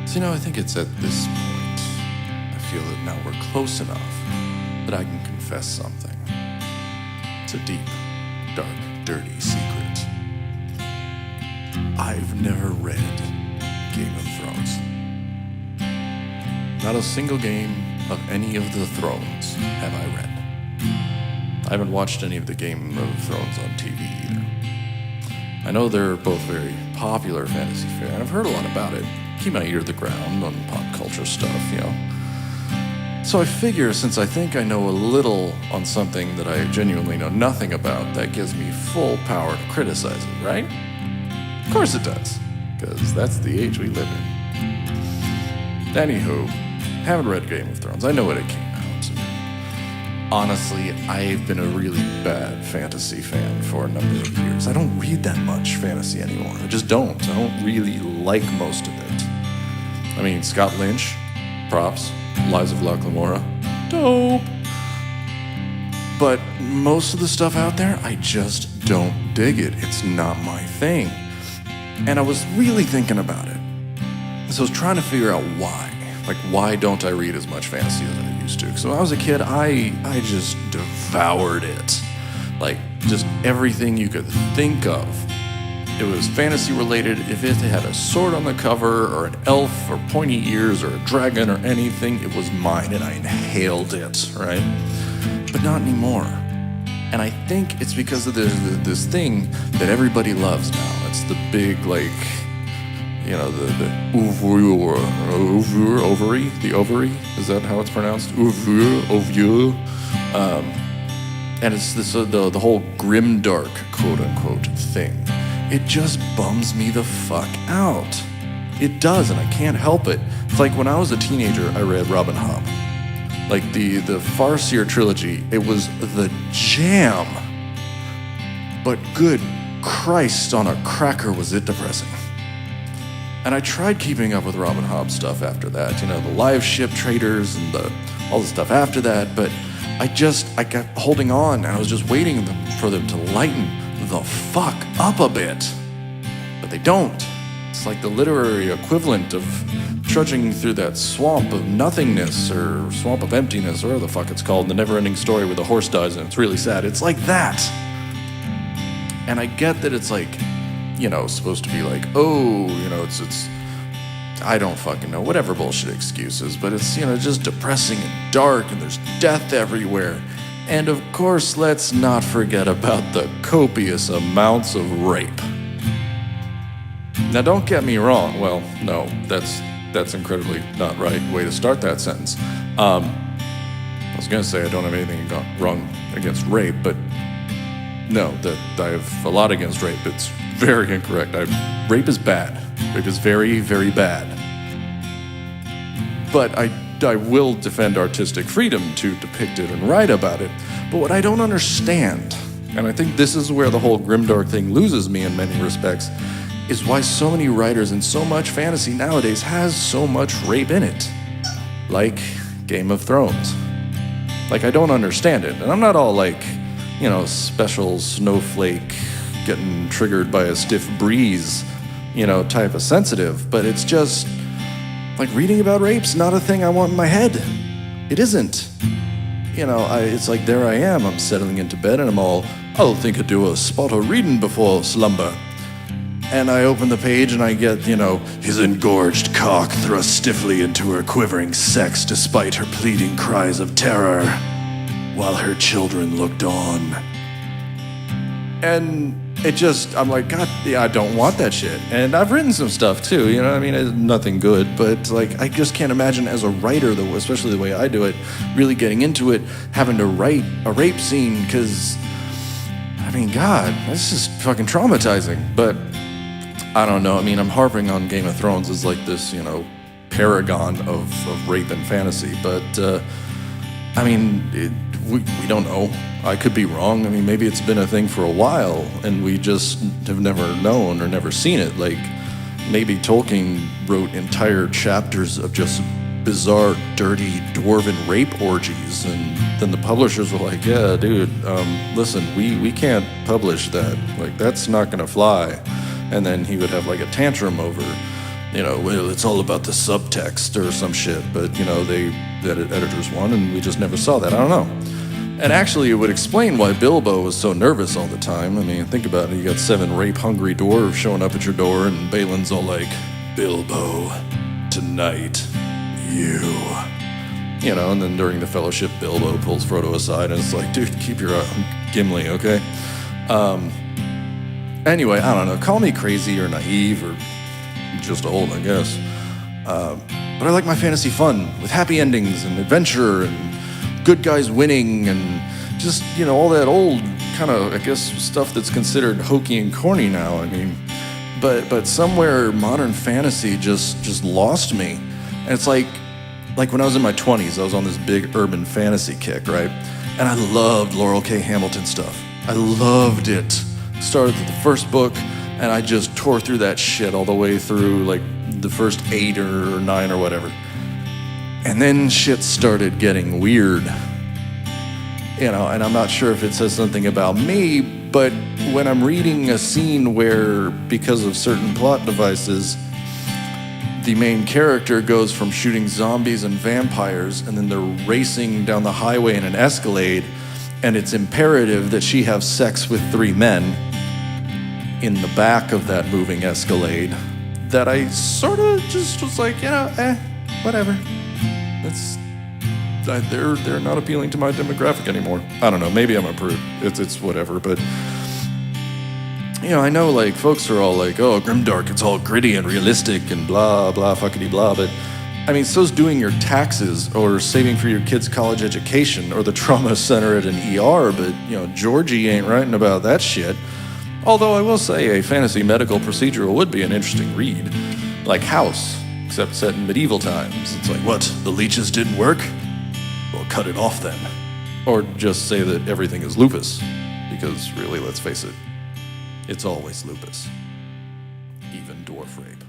So, I think it's at this point, I feel that now we're close enough that I can confess something. It's a deep, dark, dirty secret. I've never read Game of Thrones. Not a single game of any of the Thrones have I read. I haven't watched any of the Game of Thrones on TV either. I know they're both very popular fantasy fare, and I've heard a lot about it. Keep my ear to the ground on pop culture stuff, So I figure, since I think I know a little on something that I genuinely know nothing about, that gives me full power to criticize it, right? Of course it does, because that's the age we live in. Anywho, haven't read Game of Thrones. I know when it came out. Honestly, I've been a really bad fantasy fan for a number of years. I don't read that much fantasy anymore. I just don't. I don't really like most of it. I mean, Scott Lynch, props. Lives of Locke Lamora, dope. But most of the stuff out there, I just don't dig it. It's not my thing. And I was really thinking about it. So I was trying to figure out why. Like, why don't I read as much fantasy as I used to? So when I was a kid, I just devoured it. Like, just everything you could think of. It was fantasy related. If it had a sword on the cover, or an elf, or pointy ears, or a dragon, or anything, it was mine, and I inhaled it, right? But not anymore. And I think it's because of this thing that everybody loves now. It's the big, like, the ovary, the ovary, is that how it's pronounced? Ovule. And it's this, the whole grimdark, quote-unquote, thing. It just bums me the fuck out. It does, and I can't help it. It's like when I was a teenager, I read Robin Hobb. Like the Farseer trilogy, it was the jam. But good Christ on a cracker was it depressing. And I tried keeping up with Robin Hobb stuff after that, the live ship traders and all the stuff after that, but I kept holding on, and I was just waiting for them to lighten the fuck up a bit. But they don't. It's like the literary equivalent of trudging through that swamp of nothingness, or swamp of emptiness, or whatever the fuck it's called, in the never-ending story where the horse dies and it's really sad. It's like that. And I get that it's like, supposed to be like, it's I don't fucking know, whatever bullshit excuses, but it's, just depressing and dark, and there's death everywhere. And of course, let's not forget about the copious amounts of rape. Now, don't get me wrong. Well, no, that's incredibly not right way to start that sentence. I was gonna say I don't have anything wrong against rape, but no, that I have a lot against rape. It's very incorrect. Rape is bad. Rape is very, very bad. But I will defend artistic freedom to depict it and write about it. But what I don't understand, and I think this is where the whole grimdark thing loses me in many respects, is why so many writers and so much fantasy nowadays has so much rape in it. Like Game of Thrones. Like, I don't understand it. And I'm not all like, special snowflake getting triggered by a stiff breeze, type of sensitive, but it's just like reading about rape's not a thing I want in my head. It isn't. It's like there I am, I'm settling into bed and I'll think I'd do a spot of reading before slumber. And I open the page and I get, his engorged cock thrust stiffly into her quivering sex despite her pleading cries of terror, while her children looked on. And I'm like, God, yeah, I don't want that shit. And I've written some stuff too, it's nothing good, but like, I just can't imagine as a writer, though, especially the way I do it, really getting into it, having to write a rape scene, because, God, that's just fucking traumatizing. But I don't know, I'm harping on Game of Thrones as like this, paragon of rape and fantasy, but, we don't know. I could be wrong. Maybe it's been a thing for a while and we just have never known or never seen it. Like, maybe Tolkien wrote entire chapters of just bizarre, dirty, dwarven rape orgies, and then the publishers were like, yeah, dude, listen, we can't publish that. Like, that's not gonna fly. And then he would have like a tantrum over, you know, well, it's all about the subtext or some shit, but, you know, the editors won, and we just never saw that. I don't know. And actually, it would explain why Bilbo was so nervous all the time. I mean, think about it. You got 7 rape-hungry dwarves showing up at your door, and Balin's all like, Bilbo, tonight, you. You know, and then during the Fellowship, Bilbo pulls Frodo aside, and it's like, dude, keep your eye on Gimli, okay? Anyway, I don't know. Call me crazy or naive or just old, I guess. But I like my fantasy fun with happy endings and adventure and good guys winning and just, you know, all that old kind of, I guess, stuff that's considered hokey and corny now. I mean, but somewhere modern fantasy just lost me. And it's like when I was in my 20s, I was on this big urban fantasy kick, right? And I loved Laurel K. Hamilton stuff. I loved it. Started with the first book, and I just tore through that shit all the way through like the first 8 or 9 or whatever. And then shit started getting weird. You know, and I'm not sure if it says something about me, but when I'm reading a scene where, because of certain plot devices, the main character goes from shooting zombies and vampires, and then they're racing down the highway in an Escalade, and it's imperative that she have sex with 3 men in the back of that moving Escalade, that I sort of just was like, you know, whatever. They're not appealing to my demographic anymore. I don't know, maybe I'm a prude. It's whatever, but you know, I know like folks are all like, oh, grimdark, it's all gritty and realistic and blah, blah, fuckity blah, but I mean, so's doing your taxes or saving for your kid's college education or the trauma center at an ER, but you know, Georgie ain't writing about that shit. Although I will say a fantasy medical procedural would be an interesting read, like House, except set in medieval times. It's like, what, the leeches didn't work? Well, cut it off then. Or just say that everything is lupus, because really, let's face it, it's always lupus, even dwarf rape.